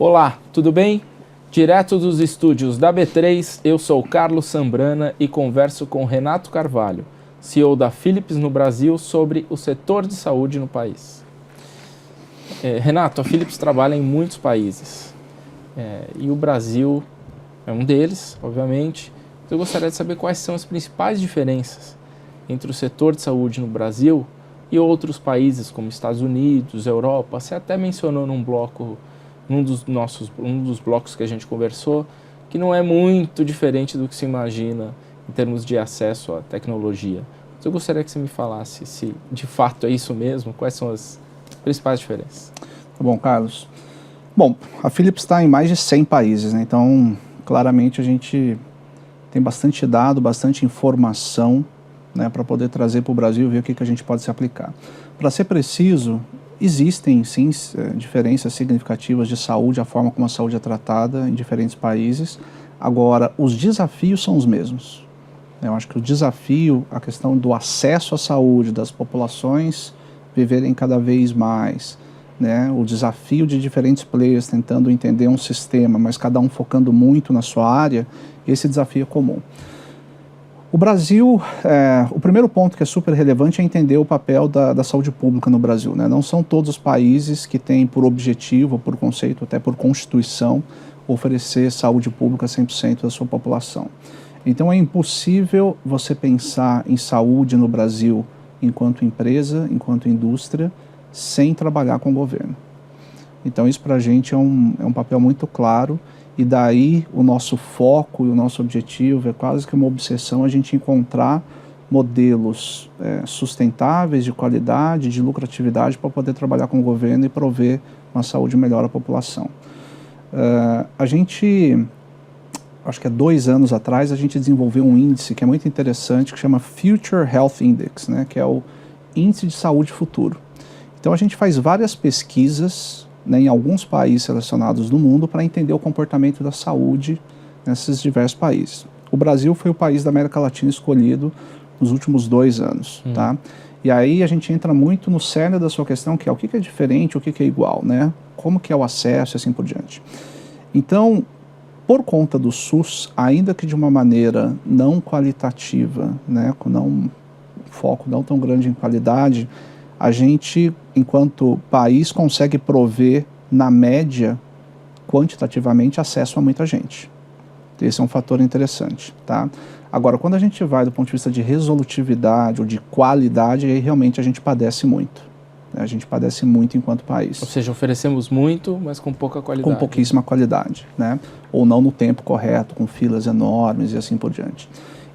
Olá, tudo bem? Direto dos estúdios da B3, eu sou Carlos Sambrana e converso com Renato Carvalho, CEO da Philips no Brasil, sobre o setor de saúde no país. Renato, a Philips trabalha em muitos países e o Brasil é um deles, obviamente. Eu gostaria de saber quais são as principais diferenças entre o setor de saúde no Brasil e outros países como Estados Unidos, Europa. Você até mencionou num dos blocos que a gente conversou, que não é muito diferente do que se imagina em termos de acesso à tecnologia. Mas eu gostaria que você me falasse se de fato é isso mesmo, quais são as principais diferenças. Tá bom, Carlos. Bom, a Philips está em mais de 100 países, né? Então, claramente a gente tem bastante dado, bastante informação, né, para poder trazer para o Brasil e ver o que a gente pode se aplicar. Para ser preciso, existem sim diferenças significativas de saúde, a forma como a saúde é tratada em diferentes países. Agora, os desafios são os mesmos. Eu acho que o desafio, a questão do acesso à saúde das populações viverem cada vez mais, né? O desafio de diferentes players tentando entender um sistema, mas cada um focando muito na sua área, esse desafio é comum. O Brasil, o primeiro ponto que é super relevante é entender o papel da saúde pública no Brasil, né? Não são todos os países que têm por objetivo, por conceito, até por constituição, oferecer saúde pública a 100% da sua população. Então é impossível você pensar em saúde no Brasil enquanto empresa, enquanto indústria, sem trabalhar com o governo. Então isso para a gente é um papel muito claro. E daí o nosso foco e o nosso objetivo é quase que uma obsessão a gente encontrar modelos sustentáveis, de qualidade, de lucratividade para poder trabalhar com o governo e prover uma saúde melhor à população. Acho que há 2 anos atrás, a gente desenvolveu um índice que é muito interessante, que chama Future Health Index, né, que é o Índice de Saúde Futuro. Então a gente faz várias pesquisas, né, em alguns países selecionados no mundo para entender o comportamento da saúde nesses diversos países. O Brasil foi o país da América Latina escolhido nos últimos 2 anos, tá? E aí a gente entra muito no cerne da sua questão, que é o que é diferente, o que é igual, né? Como que é o acesso e assim por diante. Então, por conta do SUS, ainda que de uma maneira não qualitativa, né, com um foco não tão grande em qualidade, a gente, enquanto país, consegue prover, na média, quantitativamente, acesso a muita gente. Esse é um fator interessante, tá? Agora, quando a gente vai do ponto de vista de resolutividade ou de qualidade, aí realmente a gente padece muito. Né? A gente padece muito enquanto país. Ou seja, oferecemos muito, mas com pouca qualidade. Com pouquíssima qualidade, né? Ou não no tempo correto, com filas enormes e assim por diante.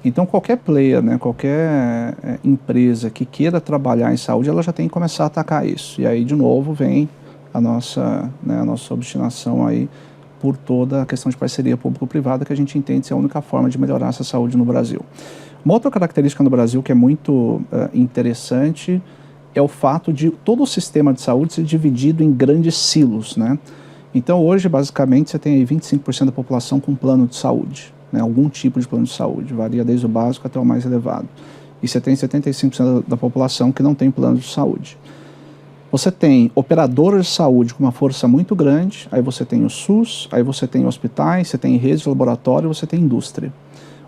Então, qualquer player, né, qualquer empresa que queira trabalhar em saúde, ela já tem que começar a atacar isso. E aí, de novo, vem a nossa obstinação aí por toda a questão de parceria público-privada, que a gente entende ser a única forma de melhorar essa saúde no Brasil. Uma outra característica no Brasil que é muito interessante é o fato de todo o sistema de saúde ser dividido em grandes silos, né? Então, hoje, basicamente, você tem aí 25% da população com plano de saúde. Né, algum tipo de plano de saúde, varia desde o básico até o mais elevado. E você tem 75% da população que não tem plano de saúde. Você tem operadoras de saúde com uma força muito grande, aí você tem o SUS, aí você tem hospitais, você tem redes de laboratório, você tem indústria.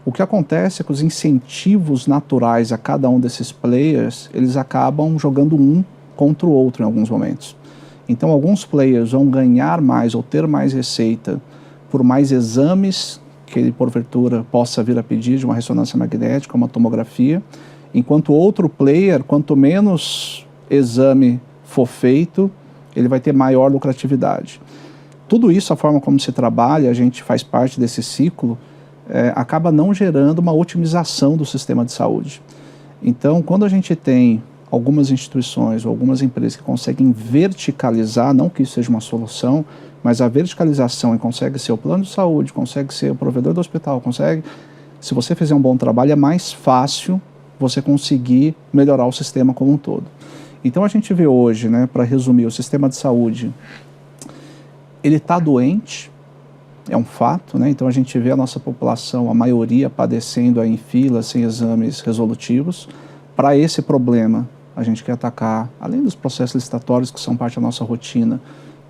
O que acontece é que os incentivos naturais a cada um desses players, eles acabam jogando um contra o outro em alguns momentos. Então, alguns players vão ganhar mais ou ter mais receita por mais exames que ele, porventura, possa vir a pedir de uma ressonância magnética, uma tomografia, enquanto outro player, quanto menos exame for feito, ele vai ter maior lucratividade. Tudo isso, a forma como se trabalha, a gente faz parte desse ciclo, acaba não gerando uma otimização do sistema de saúde. Então, quando a gente tem algumas instituições ou algumas empresas que conseguem verticalizar, não que isso seja uma solução, mas a verticalização e consegue ser o plano de saúde, consegue ser o provedor do hospital, consegue, se você fizer um bom trabalho, é mais fácil você conseguir melhorar o sistema como um todo. Então a gente vê hoje, né, para resumir, o sistema de saúde, ele está doente, é um fato, né? Então a gente vê a nossa população, a maioria padecendo aí em fila, sem exames resolutivos. Para esse problema, a gente quer atacar, além dos processos licitatórios que são parte da nossa rotina,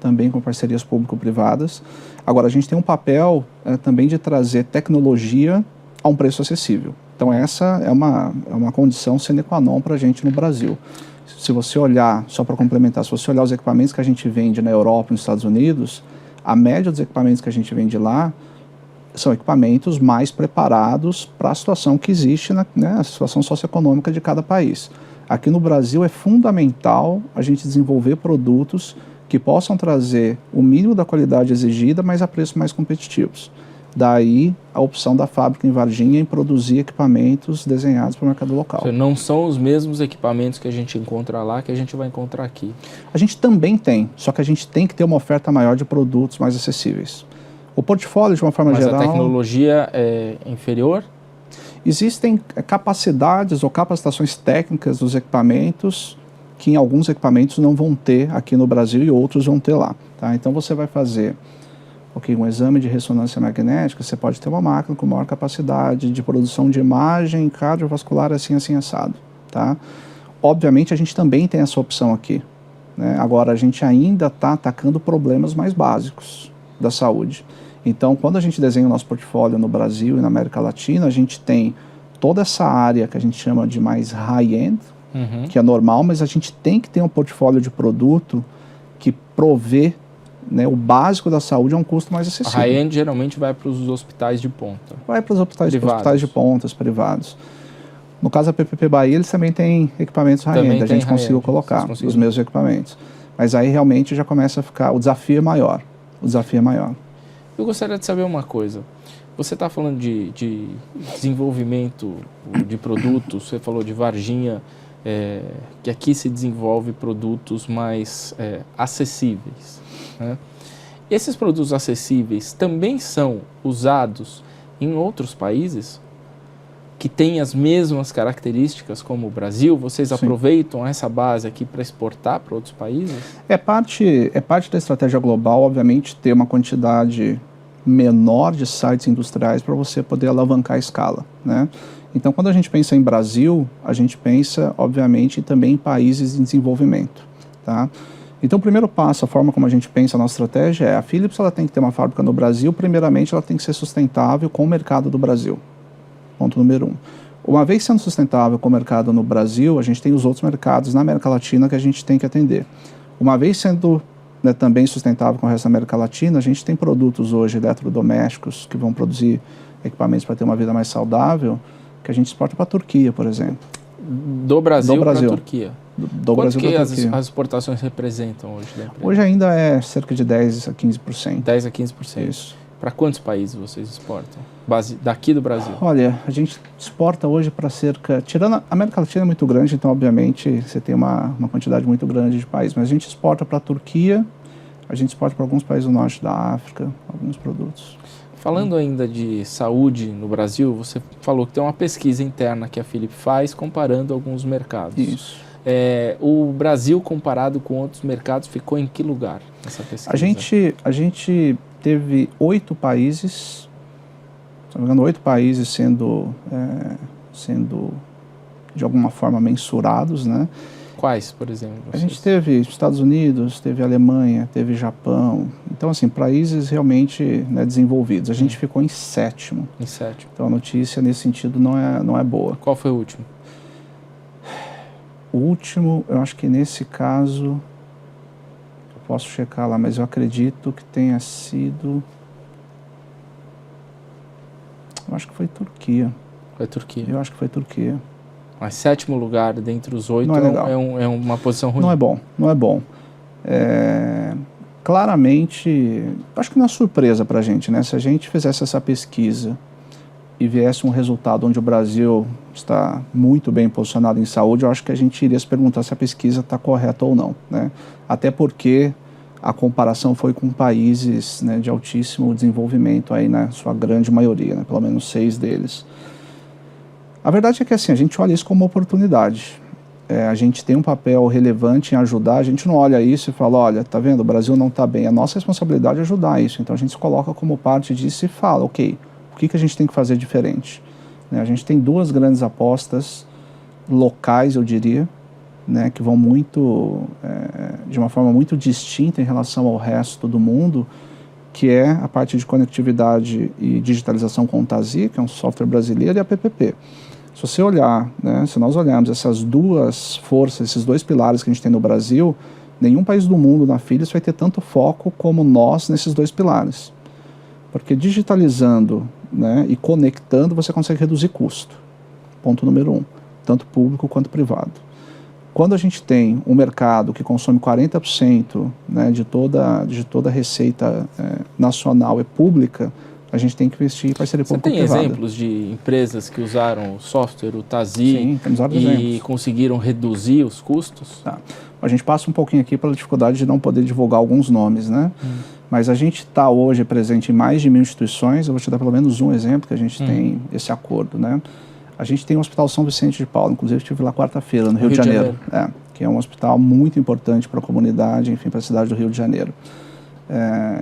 também com parcerias público-privadas. Agora, a gente tem um papel também de trazer tecnologia a um preço acessível. Então, essa é uma condição sine qua non para a gente no Brasil. Se você olhar, só para complementar, se você olhar os equipamentos que a gente vende na Europa e nos Estados Unidos, a média dos equipamentos que a gente vende lá são equipamentos mais preparados para a situação que existe, a situação socioeconômica de cada país. Aqui no Brasil é fundamental a gente desenvolver produtos que possam trazer o mínimo da qualidade exigida, mas a preços mais competitivos. Daí a opção da fábrica em Varginha em produzir equipamentos desenhados para o mercado local. Não são os mesmos equipamentos que a gente encontra lá que a gente vai encontrar aqui. A gente também tem, só que a gente tem que ter uma oferta maior de produtos mais acessíveis. O portfólio, de uma forma geral... Mas a tecnologia é inferior? Existem capacidades ou capacitações técnicas dos equipamentos que em alguns equipamentos não vão ter aqui no Brasil e outros vão ter lá. Tá? Então você vai fazer um exame de ressonância magnética, você pode ter uma máquina com maior capacidade de produção de imagem cardiovascular assim assado. Tá? Obviamente a gente também tem essa opção aqui. Né? Agora a gente ainda está atacando problemas mais básicos da saúde. Então, quando a gente desenha o nosso portfólio no Brasil e na América Latina, a gente tem toda essa área que a gente chama de mais high-end, que é normal, mas a gente tem que ter um portfólio de produto que provê, né, o básico da saúde a um custo mais acessível. A high-end geralmente vai para os hospitais de ponta. Vai para os hospitais de ponta, privados. No caso da PPP Bahia, eles também têm equipamentos high-end, a gente conseguiu colocar os meus equipamentos. Mas aí realmente já começa a ficar, o desafio é maior. Eu gostaria de saber uma coisa. Você está falando de desenvolvimento de produtos, você falou de Varginha, que aqui se desenvolve produtos mais acessíveis. Né? Esses produtos acessíveis também são usados em outros países que têm as mesmas características como o Brasil? Vocês aproveitam essa base aqui para exportar para outros países? É parte da estratégia global, obviamente, ter uma quantidade menor de sites industriais para você poder alavancar a escala, né? Então, quando a gente pensa em Brasil, a gente pensa, obviamente, também em países em desenvolvimento, tá? Então, o primeiro passo, a forma como a gente pensa a nossa estratégia é a Philips ela tem que ter uma fábrica no Brasil, primeiramente ela tem que ser sustentável com o mercado do Brasil. Ponto número 1. Uma vez sendo sustentável com o mercado no Brasil, a gente tem os outros mercados na América Latina que a gente tem que atender. Uma vez sendo também sustentável com o resto da América Latina, a gente tem produtos hoje eletrodomésticos que vão produzir equipamentos para ter uma vida mais saudável, que a gente exporta para a Turquia, por exemplo. Do Brasil para a Turquia? Do Brasil para a Turquia. As exportações representam hoje da empresa? Hoje ainda é cerca de 10 a 15%. 10 a 15%. Isso. Para quantos países vocês exportam? Daqui do Brasil? Olha, a gente exporta hoje para cerca... Tirando a América Latina é muito grande, então obviamente você tem uma quantidade muito grande de países, mas a gente exporta para a Turquia, a gente exporta para alguns países do norte da África, alguns produtos. Falando ainda de saúde no Brasil, você falou que tem uma pesquisa interna que a Philips faz comparando alguns mercados. Isso. O Brasil, comparado com outros mercados, ficou em que lugar nessa pesquisa? A gente teve 8 países, se não me engano, 8 países sendo de alguma forma mensurados, né? Quais, por exemplo? A gente teve Estados Unidos, teve Alemanha, teve Japão. Então, assim, países realmente desenvolvidos. A gente ficou em 7º. Em 7º. Então, a notícia, nesse sentido, não é boa. Qual foi o último? O último, eu acho que nesse caso, eu posso checar lá, mas eu acredito que tenha sido... Eu acho que foi Turquia. Foi Turquia. Eu acho que foi Turquia. Mas 7º lugar dentre os 8 não é, legal. É uma posição ruim. Não é bom. Claramente, acho que não é surpresa para a gente, né? Se a gente fizesse essa pesquisa e viesse um resultado onde o Brasil está muito bem posicionado em saúde, eu acho que a gente iria se perguntar se a pesquisa está correta ou não, né? Até porque a comparação foi com países, né, de altíssimo desenvolvimento, aí, na sua grande maioria, né? Pelo menos 6 deles. A verdade é que assim, a gente olha isso como uma oportunidade. A gente tem um papel relevante em ajudar, a gente não olha isso e fala, olha, tá vendo, o Brasil não está bem. A nossa responsabilidade é ajudar isso, então a gente se coloca como parte disso e fala, ok, o que a gente tem que fazer diferente? A gente tem 2 grandes apostas locais, eu diria, né, que vão muito, de uma forma muito distinta em relação ao resto do mundo, que é a parte de conectividade e digitalização com o TASI, que é um software brasileiro, e a PPP. Se você olhar, né, se nós olharmos essas duas forças, esses dois pilares que a gente tem no Brasil, nenhum país do mundo na Philips vai ter tanto foco como nós nesses dois pilares. Porque digitalizando, né, e conectando, você consegue reduzir custo. Ponto número 1, tanto público quanto privado. Quando a gente tem um mercado que consome 40%, né, de toda a receita nacional é pública, a gente tem que investir em parceria público-privada. Você tem exemplos de empresas que usaram o software, o TASI, Sim, temos vários exemplos. Conseguiram reduzir os custos? Tá. A gente passa um pouquinho aqui pela dificuldade de não poder divulgar alguns nomes, né? Mas a gente está hoje presente em mais de 1.000 instituições. Eu vou te dar pelo menos um exemplo que a gente tem esse acordo, né? A gente tem o Hospital São Vicente de Paulo, inclusive estive lá quarta-feira, no Rio de Janeiro. Que é um hospital muito importante para a comunidade, enfim, para a cidade do Rio de Janeiro.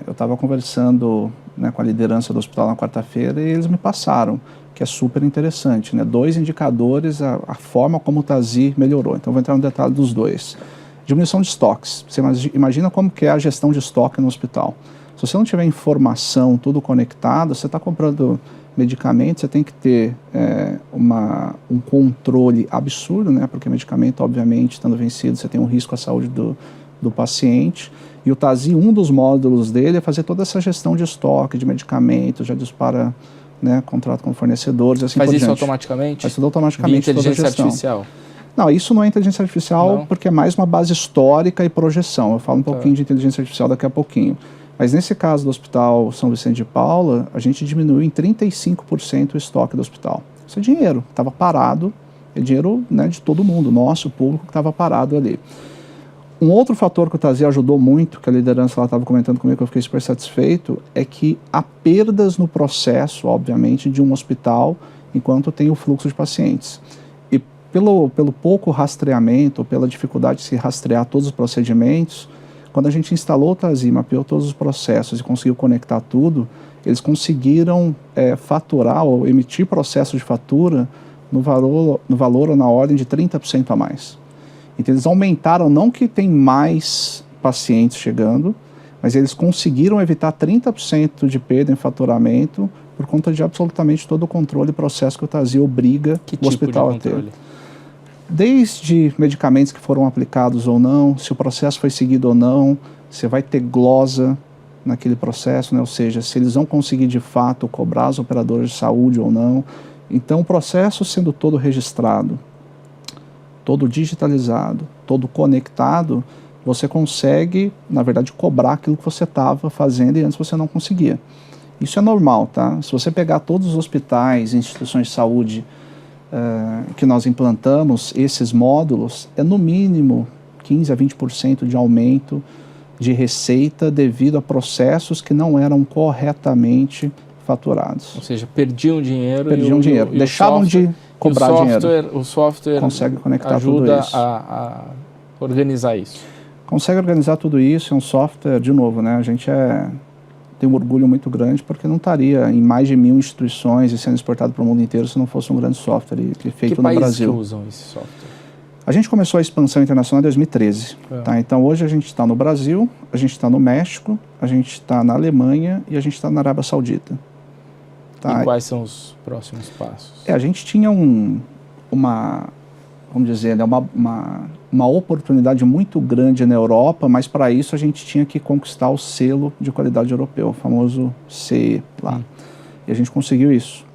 Eu estava conversando, né, com a liderança do hospital na quarta-feira e eles me passaram, que é super interessante, né? 2 indicadores, a forma como o TASI melhorou. Então, vou entrar no detalhe dos dois. Diminuição de estoques. Você imagina como que é a gestão de estoque no hospital. Se você não tiver informação, tudo conectado, você está comprando medicamentos, você tem que ter um controle absurdo, né? Porque medicamento, obviamente, estando vencido, você tem um risco à saúde do paciente. E o TASI, um dos módulos dele é fazer toda essa gestão de estoque, de medicamentos, já dispara, né, contrato com fornecedores, assim por diante. Faz isso automaticamente? Faz tudo automaticamente. Via inteligência artificial? Não, isso não é inteligência artificial, porque é mais uma base histórica e projeção. Eu falo um pouquinho de inteligência artificial daqui a pouquinho. Mas nesse caso do Hospital São Vicente de Paula, a gente diminuiu em 35% o estoque do hospital. Isso é dinheiro, estava parado, é dinheiro, né, de todo mundo, nosso público que estava parado ali. Um outro fator que o TASI ajudou muito, que a liderança lá estava comentando comigo, que eu fiquei super satisfeito, é que há perdas no processo, obviamente, de um hospital enquanto tem o fluxo de pacientes. E pelo pouco rastreamento, pela dificuldade de se rastrear todos os procedimentos, quando a gente instalou o TASI, mapeou todos os processos e conseguiu conectar tudo, eles conseguiram faturar ou emitir processos de fatura no valor ou na ordem de 30% a mais. Então eles aumentaram, não que tem mais pacientes chegando, mas eles conseguiram evitar 30% de perda em faturamento por conta de absolutamente todo o controle e processo que o TASI obriga o hospital a ter. Desde medicamentos que foram aplicados ou não, se o processo foi seguido ou não, você vai ter glosa naquele processo, né? Ou seja, se eles vão conseguir de fato cobrar os operadores de saúde ou não. Então o processo sendo todo registrado, todo digitalizado, todo conectado, você consegue, na verdade, cobrar aquilo que você estava fazendo e antes você não conseguia. Isso é normal, tá? Se você pegar todos os hospitais, instituições de saúde que nós implantamos, esses módulos, é no mínimo 15% a 20% de aumento de receita devido a processos que não eram corretamente faturados. Ou seja, perdiam dinheiro. Deixavam de cobrar dinheiro. O software consegue conectar ajuda tudo isso. a organizar isso. Consegue organizar tudo isso, é um software, de novo, né? A gente tem um orgulho muito grande porque não estaria em mais de 1.000 instituições e sendo exportado para o mundo inteiro se não fosse um grande software feito no Brasil. Que usam esse software? A gente começou a expansão internacional em 2013. Tá? Então hoje a gente está no Brasil, a gente está no México, a gente está na Alemanha e a gente está na Arábia Saudita. Tá? E quais são os próximos passos? A gente tinha vamos dizer, né, uma oportunidade muito grande na Europa, mas para isso a gente tinha que conquistar o selo de qualidade europeu, o famoso CE lá. E a gente conseguiu isso.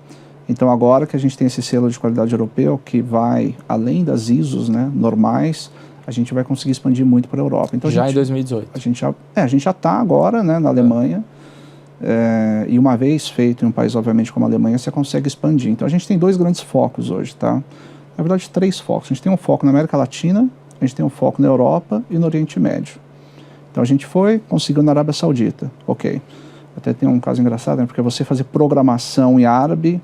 Então agora que a gente tem esse selo de qualidade europeu, que vai além das ISOs, né, normais, a gente vai conseguir expandir muito para a Europa. Então, em 2018? A gente já está agora, né, na Alemanha, e uma vez feito em um país, obviamente, como a Alemanha, você consegue expandir. Então a gente tem 2 grandes focos hoje, tá? Na verdade, 3 focos. A gente tem um foco na América Latina, a gente tem um foco na Europa e no Oriente Médio. Então a gente conseguiu na Arábia Saudita, ok. Até tem um caso engraçado, né, porque você fazer programação em árabe,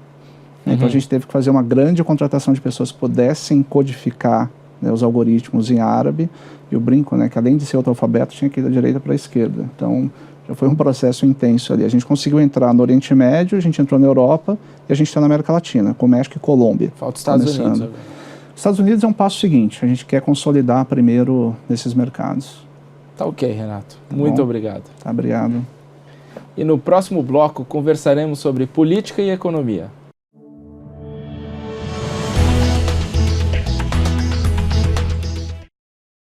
então a gente teve que fazer uma grande contratação de pessoas que pudessem codificar, né, os algoritmos em árabe. E eu brinco, né, que além de ser outro alfabeto, tinha que ir da direita para a esquerda. Então já foi um processo intenso ali. A gente conseguiu entrar no Oriente Médio, a gente entrou na Europa e a gente está na América Latina, com México e Colômbia. Falta os Estados Unidos agora. Estados Unidos é um passo seguinte, a gente quer consolidar primeiro nesses mercados. Tá ok, Renato. Muito obrigado. Tá, obrigado. E no próximo bloco conversaremos sobre política e economia.